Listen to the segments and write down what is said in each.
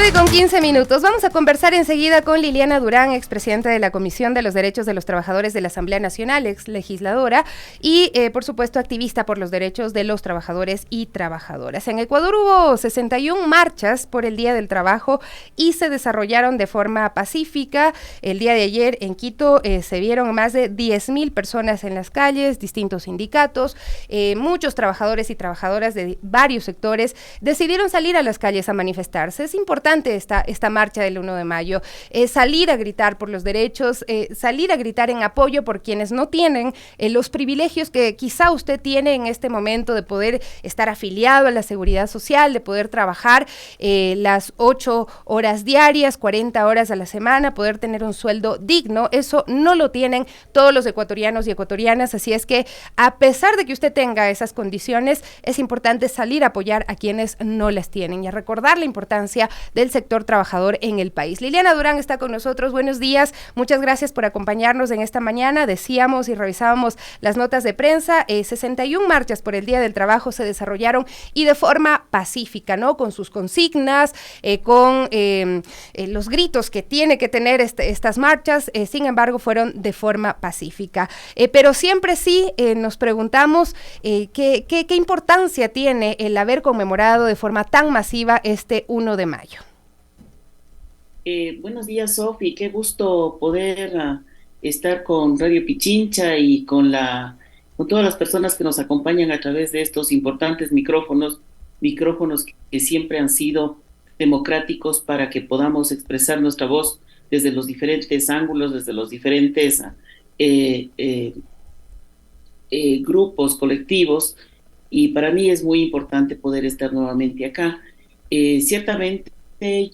9:15. Vamos a conversar enseguida con Liliana Durán, expresidenta de la Comisión de los Derechos de los Trabajadores de la Asamblea Nacional, ex legisladora y, por supuesto, activista por los derechos de los trabajadores y trabajadoras. En Ecuador hubo 61 marchas por el Día del Trabajo y se desarrollaron de forma pacífica. El día de ayer en Quito se vieron más de 10.000 personas en las calles, distintos sindicatos, muchos trabajadores y trabajadoras de varios sectores decidieron salir a las calles a manifestarse. Es importante esta marcha del 1 de mayo, salir a gritar por los derechos, salir a gritar en apoyo por quienes no tienen los privilegios que quizá usted tiene en este momento de poder estar afiliado a la seguridad social, de poder trabajar las 8 horas diarias, 40 horas a la semana, poder tener un sueldo digno. Eso no lo tienen todos los ecuatorianos y ecuatorianas, así es que a pesar de que usted tenga esas condiciones, es importante salir a apoyar a quienes no las tienen y a recordar la importancia del sector trabajador en el país. Liliana Durán está con nosotros. Buenos días, muchas gracias por acompañarnos en esta mañana. Decíamos y revisábamos las notas de prensa, 61 marchas por el Día del Trabajo se desarrollaron y de forma pacífica, ¿no? Con sus consignas, con los gritos que tiene que tener estas marchas, sin embargo fueron de forma pacífica. Pero siempre sí nos preguntamos qué importancia tiene el haber conmemorado de forma tan masiva este 1 de mayo. Buenos días, Sofi, qué gusto poder estar con Radio Pichincha y con todas las personas que nos acompañan a través de estos importantes micrófonos que siempre han sido democráticos para que podamos expresar nuestra voz desde los diferentes ángulos, desde los diferentes grupos, colectivos, y para mí es muy importante poder estar nuevamente acá. Ciertamente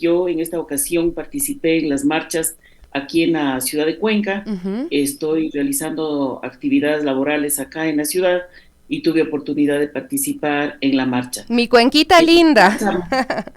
yo en esta ocasión participé en las marchas aquí en la ciudad de Cuenca. Estoy realizando actividades laborales acá en la ciudad y tuve oportunidad de participar en la marcha. Mi Cuenquita linda.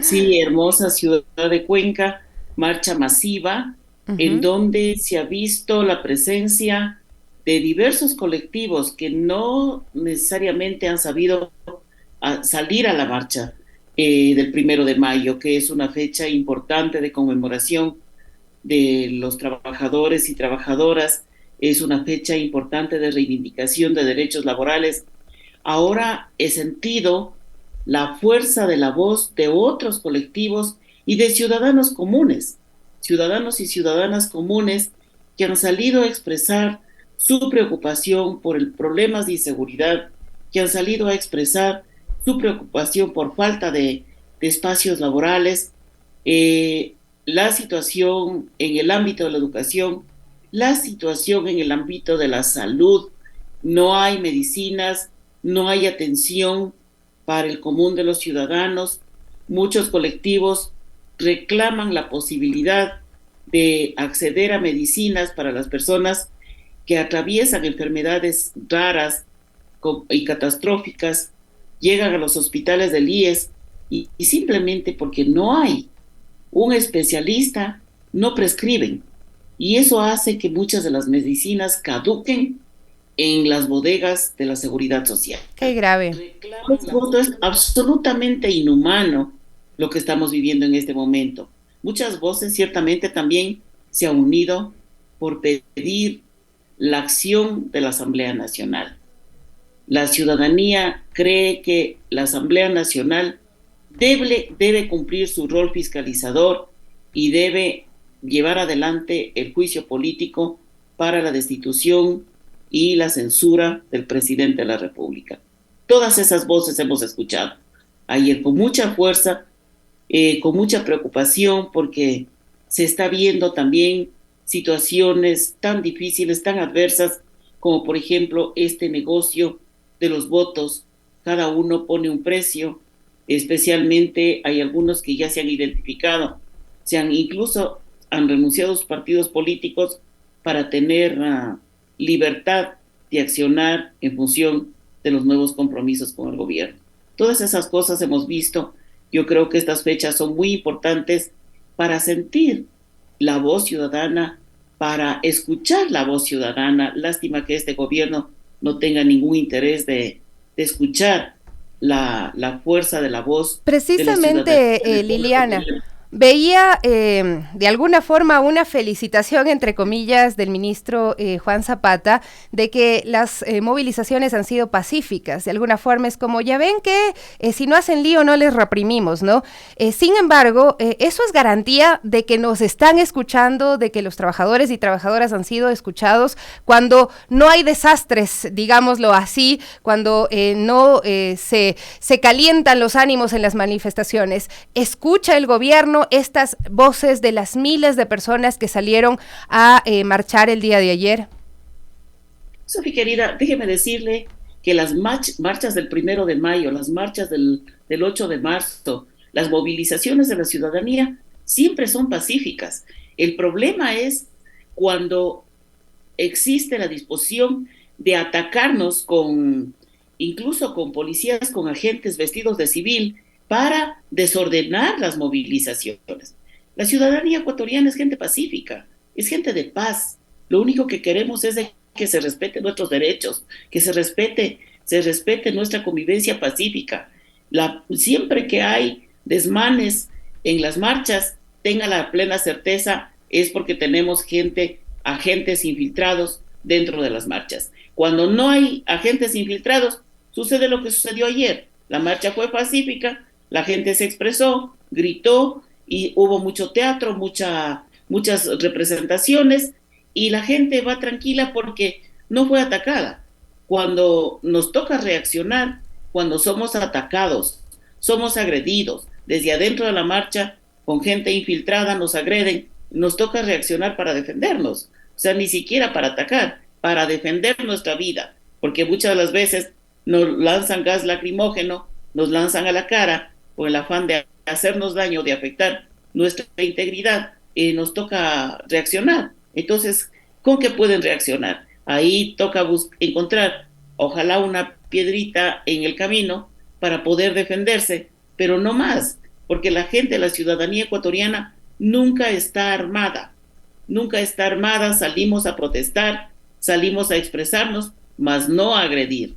Sí, hermosa ciudad de Cuenca, marcha masiva, en donde se ha visto la presencia de diversos colectivos que no necesariamente han sabido salir a la marcha del 1 de mayo, que es una fecha importante de conmemoración de los trabajadores y trabajadoras, es una fecha importante de reivindicación de derechos laborales. Ahora he sentido la fuerza de la voz de otros colectivos y de ciudadanos comunes, ciudadanos y ciudadanas comunes que han salido a expresar su preocupación por el problemas de inseguridad, que han salido a expresar su preocupación por falta de espacios laborales, la situación en el ámbito de la educación, la situación en el ámbito de la salud. No hay medicinas, no hay atención para el común de los ciudadanos. Muchos colectivos reclaman la posibilidad de acceder a medicinas para las personas que atraviesan enfermedades raras y catastróficas, llegan a los hospitales del IES y simplemente porque no hay un especialista, no prescriben. Y eso hace que muchas de las medicinas caduquen en las bodegas de la seguridad social. ¡Qué grave! Es absolutamente inhumano lo que estamos viviendo en este momento. Muchas voces ciertamente también se han unido por pedir la acción de la Asamblea Nacional. La ciudadanía cree que la Asamblea Nacional debe cumplir su rol fiscalizador y debe llevar adelante el juicio político para la destitución y la censura del presidente de la República. Todas esas voces hemos escuchado ayer con mucha fuerza, con mucha preocupación, porque se está viendo también situaciones tan difíciles, tan adversas, como por ejemplo este negocio de los votos. Cada uno pone un precio, especialmente hay algunos que ya se han identificado, incluso han renunciado a sus partidos políticos para tener libertad de accionar en función de los nuevos compromisos con el gobierno. Todas esas cosas hemos visto. Yo creo que estas fechas son muy importantes para sentir la voz ciudadana, para escuchar la voz ciudadana. Lástima que este gobierno no tenga ningún interés de escuchar la fuerza de la voz. Precisamente, Liliana, Veía de alguna forma una felicitación, entre comillas, del ministro Juan Zapata de que las movilizaciones han sido pacíficas. De alguna forma es como, ya ven que si no hacen lío no les reprimimos, ¿no? Sin embargo, eso es garantía de que nos están escuchando, de que los trabajadores y trabajadoras han sido escuchados cuando no hay desastres, digámoslo así, cuando no se calientan los ánimos en las manifestaciones. Escucha el gobierno estas voces de las miles de personas que salieron a marchar el día de ayer. Sofi, querida, déjeme decirle que las marchas del 1 de mayo, las marchas del 8 de marzo, las movilizaciones de la ciudadanía siempre son pacíficas. El problema es cuando existe la disposición de atacarnos incluso con policías, con agentes vestidos de civil, para desordenar las movilizaciones. La ciudadanía ecuatoriana es gente pacífica, es gente de paz. Lo único que queremos es que se respeten nuestros derechos, que se respete nuestra convivencia pacífica. Siempre que hay desmanes en las marchas, tenga la plena certeza, es porque tenemos agentes infiltrados dentro de las marchas. Cuando no hay agentes infiltrados, sucede lo que sucedió ayer. La marcha fue pacífica, la gente se expresó, gritó y hubo mucho teatro, muchas representaciones y la gente va tranquila porque no fue atacada. Cuando nos toca reaccionar, cuando somos atacados, somos agredidos, desde adentro de la marcha, con gente infiltrada nos agreden, nos toca reaccionar para defendernos. O sea, ni siquiera para atacar, para defender nuestra vida, porque muchas de las veces nos lanzan gas lacrimógeno, nos lanzan a la cara, con el afán de hacernos daño, de afectar nuestra integridad, nos toca reaccionar. Entonces, ¿con qué pueden reaccionar? Ahí toca encontrar, ojalá una piedrita en el camino para poder defenderse, pero no más, porque la ciudadanía ecuatoriana nunca está armada, salimos a protestar, salimos a expresarnos, mas no a agredir.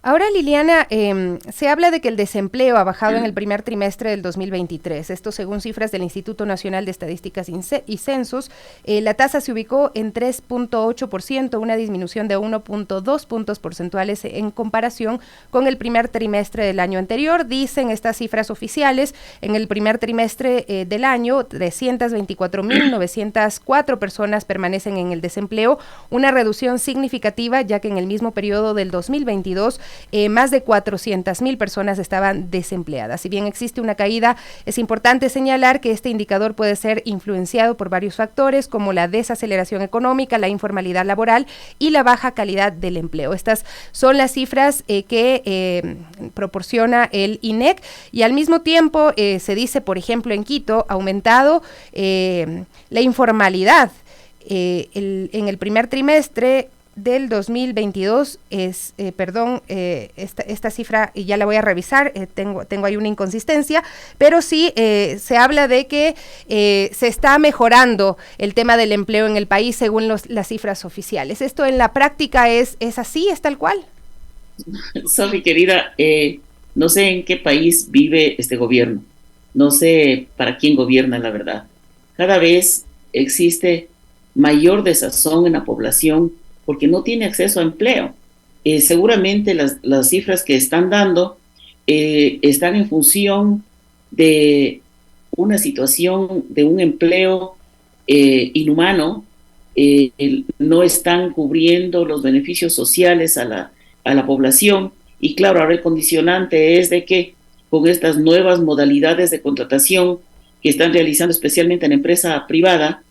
Ahora, Liliana, se habla de que el desempleo ha bajado en el primer trimestre del 2023. Esto según cifras del Instituto Nacional de Estadísticas y Censos. La tasa se ubicó en 3.8%, una disminución de 1.2 puntos porcentuales en comparación con el primer trimestre del año anterior. Dicen estas cifras oficiales, en el primer trimestre del año, 324.904 personas permanecen en el desempleo, una reducción significativa, ya que en el mismo periodo del 2022 más de 400.000 personas estaban desempleadas. Si bien existe una caída, es importante señalar que este indicador puede ser influenciado por varios factores como la desaceleración económica, la informalidad laboral y la baja calidad del empleo. Estas son las cifras que proporciona el INEC y al mismo tiempo se dice, por ejemplo, en Quito ha aumentado la informalidad. En el primer trimestre del 2022 esta cifra ya la voy a revisar, tengo ahí una inconsistencia, pero sí se habla de que se está mejorando el tema del empleo en el país según las cifras oficiales. ¿Esto en la práctica es así, es tal cual? Sofi, querida, no sé en qué país vive este gobierno, no sé para quién gobierna, la verdad. Cada vez existe mayor desazón en la población porque no tiene acceso a empleo. Seguramente las cifras que están dando están en función de una situación de un empleo inhumano, no están cubriendo los beneficios sociales a la población, y claro, ahora el condicionante es de que con estas nuevas modalidades de contratación que están realizando especialmente en empresa privada,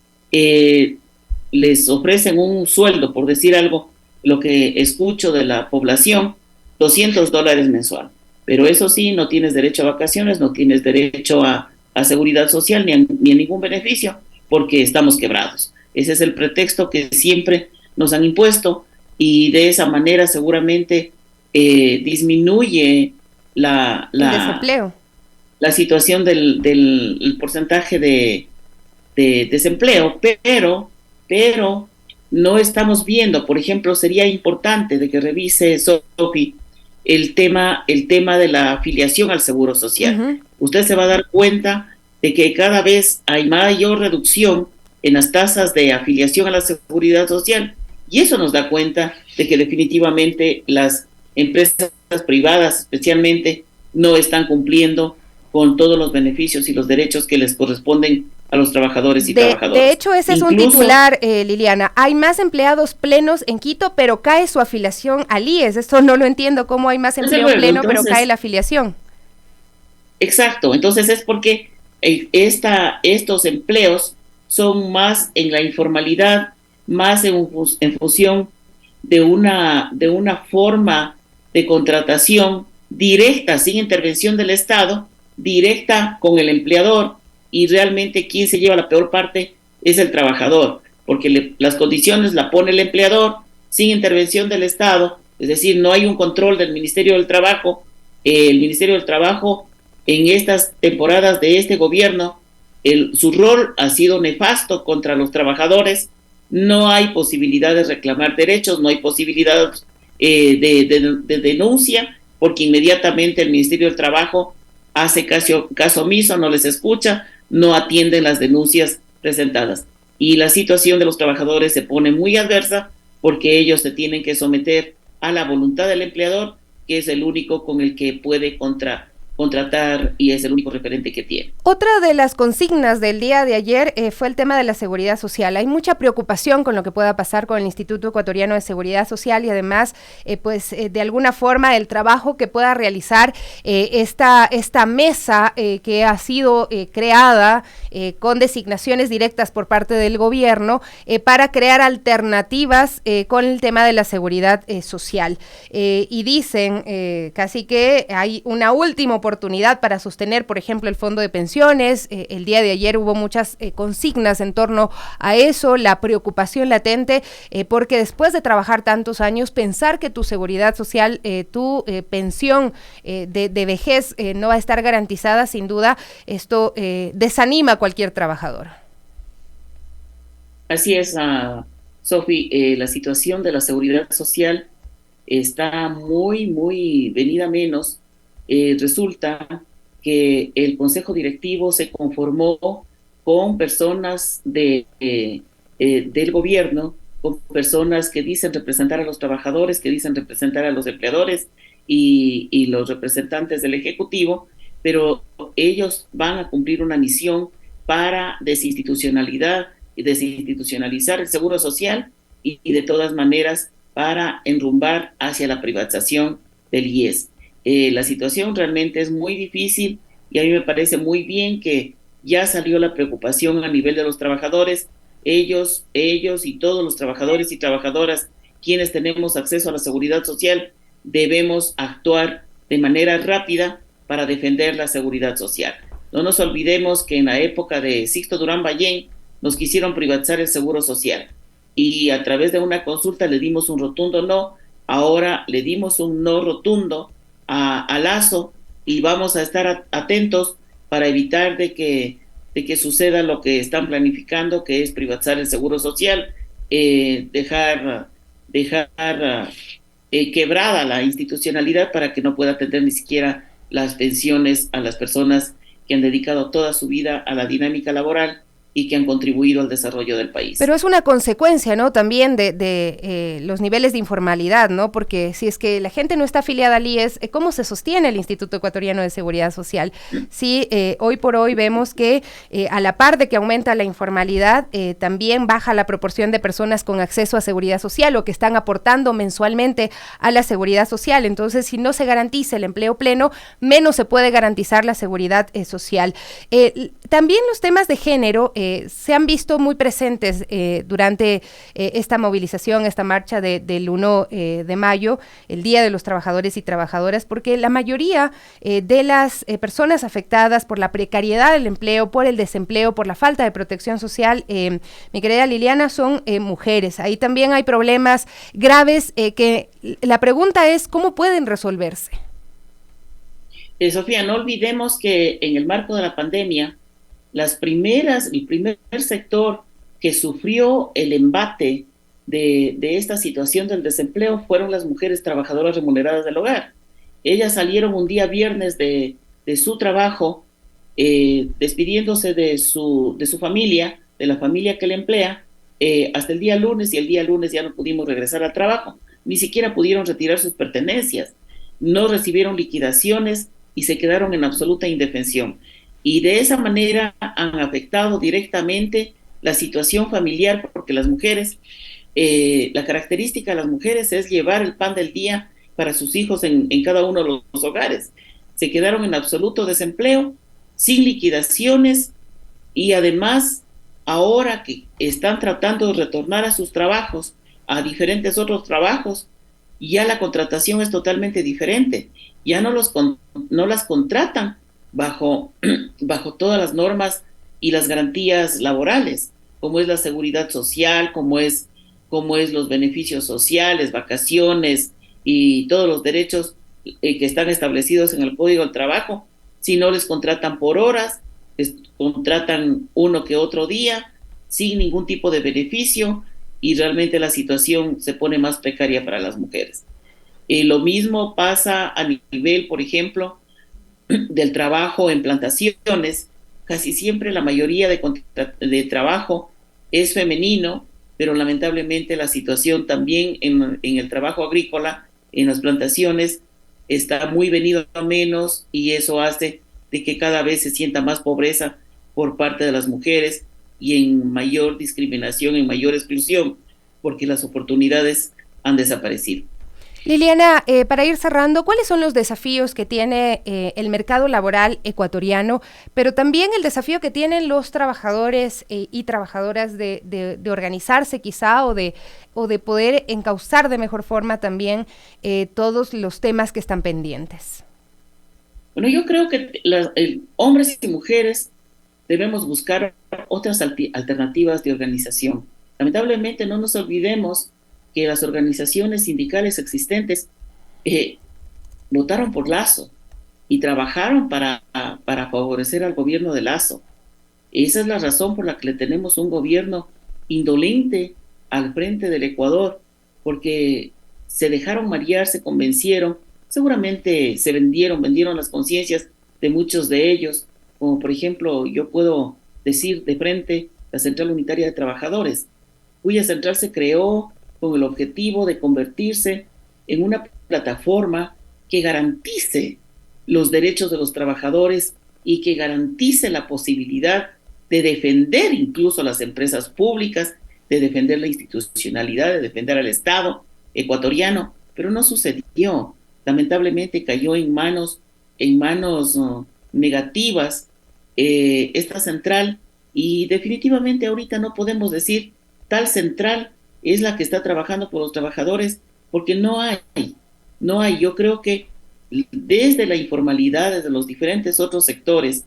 les ofrecen un sueldo, por decir algo, lo que escucho de la población, $200 mensual. Pero eso sí, no tienes derecho a vacaciones, no tienes derecho a seguridad social ni a ningún beneficio, porque estamos quebrados. Ese es el pretexto que siempre nos han impuesto y de esa manera seguramente disminuye el desempleo. La situación del porcentaje de desempleo, pero no estamos viendo, por ejemplo, sería importante de que revise, Sofi, el tema de la afiliación al Seguro Social. Uh-huh. Usted se va a dar cuenta de que cada vez hay mayor reducción en las tasas de afiliación a la seguridad social, y eso nos da cuenta de que definitivamente las empresas privadas especialmente no están cumpliendo con todos los beneficios y los derechos que les corresponden a los trabajadores y De trabajadoras. hecho, ese es un Incluso, titular, Liliana. Hay más empleados plenos en Quito, pero cae su afiliación al IES. Esto no lo entiendo, cómo hay más empleo pleno, pero cae la afiliación. exacto, entonces es porque estos empleos son más en la informalidad, más en función de una forma de contratación directa, sin intervención del Estado, directa con el empleador, y realmente quien se lleva la peor parte es el trabajador, porque las condiciones la pone el empleador sin intervención del Estado, es decir, no hay un control del Ministerio del Trabajo. El Ministerio del Trabajo en estas temporadas de este gobierno, su rol ha sido nefasto contra los trabajadores. No hay posibilidad de reclamar derechos, no hay posibilidad de denuncia, porque inmediatamente el Ministerio del Trabajo hace caso omiso, no les escucha, no atienden las denuncias presentadas. Y la situación de los trabajadores se pone muy adversa porque ellos se tienen que someter a la voluntad del empleador, que es el único con el que puede contratar y es el único referente que tiene. Otra de las consignas del día de ayer fue el tema de la seguridad social. Hay mucha preocupación con lo que pueda pasar con el Instituto Ecuatoriano de Seguridad Social y además, de alguna forma, el trabajo que pueda realizar esta mesa que ha sido creada con designaciones directas por parte del gobierno para crear alternativas con el tema de la seguridad social. Y dicen casi que hay una última oportunidad para sostener, por ejemplo, el fondo de pensiones. El día de ayer hubo muchas consignas en torno a eso, la preocupación latente, porque después de trabajar tantos años, pensar que tu seguridad social, tu pensión de vejez no va a estar garantizada, sin duda, esto desanima a cualquier trabajador. Así es, Sofi, la situación de la seguridad social está muy venida menos. Resulta que el Consejo Directivo se conformó con personas del gobierno, con personas que dicen representar a los trabajadores, que dicen representar a los empleadores y los representantes del Ejecutivo, pero ellos van a cumplir una misión para desinstitucionalizar el seguro social y de todas maneras para enrumbar hacia la privatización del IES. La situación realmente es muy difícil y a mí me parece muy bien que ya salió la preocupación a nivel de los trabajadores. Ellos y todos los trabajadores y trabajadoras quienes tenemos acceso a la seguridad social debemos actuar de manera rápida para defender la seguridad social. No nos olvidemos que en la época de Sixto Durán Ballén nos quisieron privatizar el seguro social y a través de una consulta le dimos un rotundo no. Ahora le dimos un no rotundo a Lasso y vamos a estar atentos para evitar de que suceda lo que están planificando, que es privatizar el seguro social, dejar quebrada la institucionalidad para que no pueda atender ni siquiera las pensiones a las personas que han dedicado toda su vida a la dinámica laboral y que han contribuido al desarrollo del país. Pero es una consecuencia, ¿no? También de los niveles de informalidad, ¿no? Porque si es que la gente no está afiliada al IES, ¿cómo se sostiene el Instituto Ecuatoriano de Seguridad Social? Sí, hoy por hoy vemos que a la par de que aumenta la informalidad, también baja la proporción de personas con acceso a seguridad social o que están aportando mensualmente a la seguridad social. Entonces, si no se garantiza el empleo pleno, menos se puede garantizar la seguridad social. También los temas de género se han visto muy presentes durante esta movilización, esta marcha del 1 de mayo, el Día de los Trabajadores y Trabajadoras, porque la mayoría de las personas afectadas por la precariedad del empleo, por el desempleo, por la falta de protección social, mi querida Liliana, son mujeres. Ahí también hay problemas graves que la pregunta es, ¿cómo pueden resolverse? Sofía, no olvidemos que en el marco de la pandemia, el primer sector que sufrió el embate de esta situación del desempleo fueron las mujeres trabajadoras remuneradas del hogar. Ellas salieron un día viernes de su trabajo despidiéndose de su familia, de la familia que le emplea, hasta el día lunes, y el día lunes ya no pudimos regresar al trabajo, ni siquiera pudieron retirar sus pertenencias, no recibieron liquidaciones y se quedaron en absoluta indefensión. Y de esa manera han afectado directamente la situación familiar, porque las mujeres, la característica de las mujeres es llevar el pan del día para sus hijos en cada uno de los hogares. Se quedaron en absoluto desempleo, sin liquidaciones, y además ahora que están tratando de retornar a sus trabajos, a diferentes otros trabajos, ya la contratación es totalmente diferente. Ya no las contratan bajo, bajo todas las normas y las garantías laborales, como es la seguridad social, como es los beneficios sociales, vacaciones y todos los derechos que están establecidos en el Código del Trabajo. Si no, les contratan por horas, les contratan uno que otro día, sin ningún tipo de beneficio, y realmente la situación se pone más precaria para las mujeres. Lo mismo pasa a nivel, por ejemplo, del trabajo en plantaciones. Casi siempre la mayoría de trabajo es femenino, pero lamentablemente la situación también en el trabajo agrícola, en las plantaciones, está muy venido a menos, y eso hace de que cada vez se sienta más pobreza por parte de las mujeres, y en mayor discriminación, en mayor exclusión, porque las oportunidades han desaparecido. Liliana, para ir cerrando, ¿cuáles son los desafíos que tiene el mercado laboral ecuatoriano, pero también el desafío que tienen los trabajadores y trabajadoras de organizarse quizá o de poder encauzar de mejor forma también todos los temas que están pendientes? Bueno, yo creo que hombres y mujeres debemos buscar otras alternativas de organización. Lamentablemente no nos olvidemos que las organizaciones sindicales existentes eh, votaron por Lazo y trabajaron para favorecer al gobierno de Lazo. Esa es la razón por la que le tenemos un gobierno indolente al frente del Ecuador, porque se dejaron marear, se convencieron, seguramente vendieron las conciencias de muchos de ellos, como por ejemplo yo puedo decir de frente la Central Unitaria de Trabajadores, cuya central se creó con el objetivo de convertirse en una plataforma que garantice los derechos de los trabajadores y que garantice la posibilidad de defender incluso a las empresas públicas, de defender la institucionalidad, de defender al Estado ecuatoriano, pero no sucedió. Lamentablemente cayó en manos negativas esta central, y definitivamente ahorita no podemos decir tal central es la que está trabajando por los trabajadores, porque no hay. Yo creo que desde la informalidad, desde los diferentes otros sectores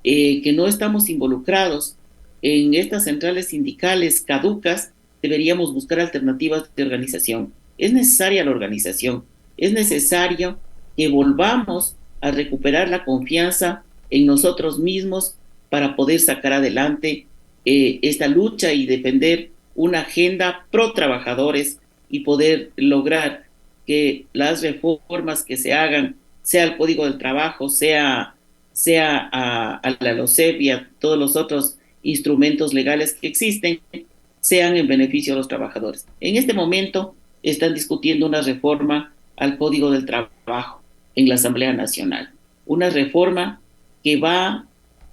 que no estamos involucrados en estas centrales sindicales caducas, deberíamos buscar alternativas de organización. Es necesaria la organización, es necesario que volvamos a recuperar la confianza en nosotros mismos para poder sacar adelante esta lucha y defender una agenda pro trabajadores, y poder lograr que las reformas que se hagan, sea el Código del Trabajo, sea a la LOCEP y a todos los otros instrumentos legales que existen, sean en beneficio de los trabajadores. En este momento están discutiendo una reforma al Código del Trabajo en la Asamblea Nacional, una reforma que va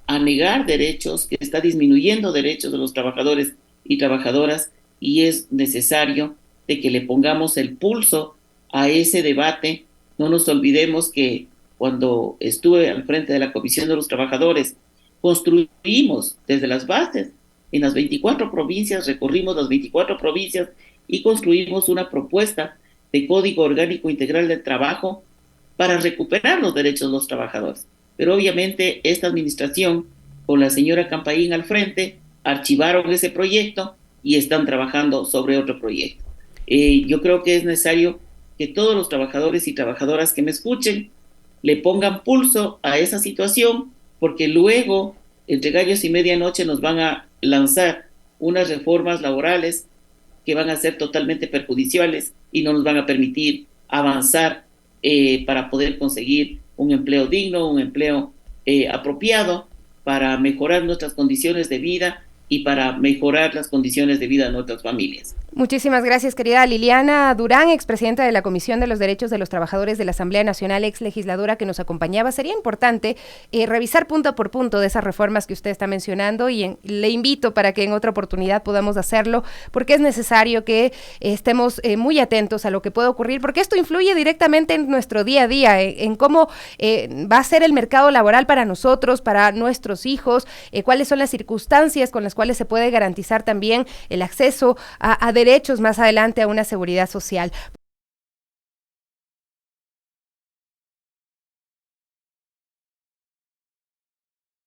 a negar derechos, que está disminuyendo derechos de los trabajadores y trabajadoras, y es necesario de que le pongamos el pulso a ese debate. No nos olvidemos que cuando estuve al frente de la Comisión de los Trabajadores, construimos desde las bases en las 24 provincias, recorrimos las 24 provincias y construimos una propuesta de Código Orgánico Integral del Trabajo para recuperar los derechos de los trabajadores. Pero obviamente esta administración, con la señora Campaín al frente, archivaron ese proyecto y están trabajando sobre otro proyecto. Yo creo que es necesario que todos los trabajadores y trabajadoras que me escuchen le pongan pulso a esa situación, porque luego, entre gallos y medianoche, nos van a lanzar unas reformas laborales que van a ser totalmente perjudiciales y no nos van a permitir avanzar para poder conseguir un empleo digno, un empleo apropiado, para mejorar nuestras condiciones de vida y para mejorar las condiciones de vida de nuestras familias. Muchísimas gracias, querida Liliana Durán, expresidenta de la Comisión de los Derechos de los Trabajadores de la Asamblea Nacional, ex legisladora que nos acompañaba. Sería importante revisar punto por punto de esas reformas que usted está mencionando y le invito para que en otra oportunidad podamos hacerlo, porque es necesario que estemos muy atentos a lo que puede ocurrir, porque esto influye directamente en nuestro día a día, en cómo va a ser el mercado laboral para nosotros, para nuestros hijos, cuáles son las circunstancias con las cuales se puede garantizar también el acceso a derechos más adelante, a una seguridad social.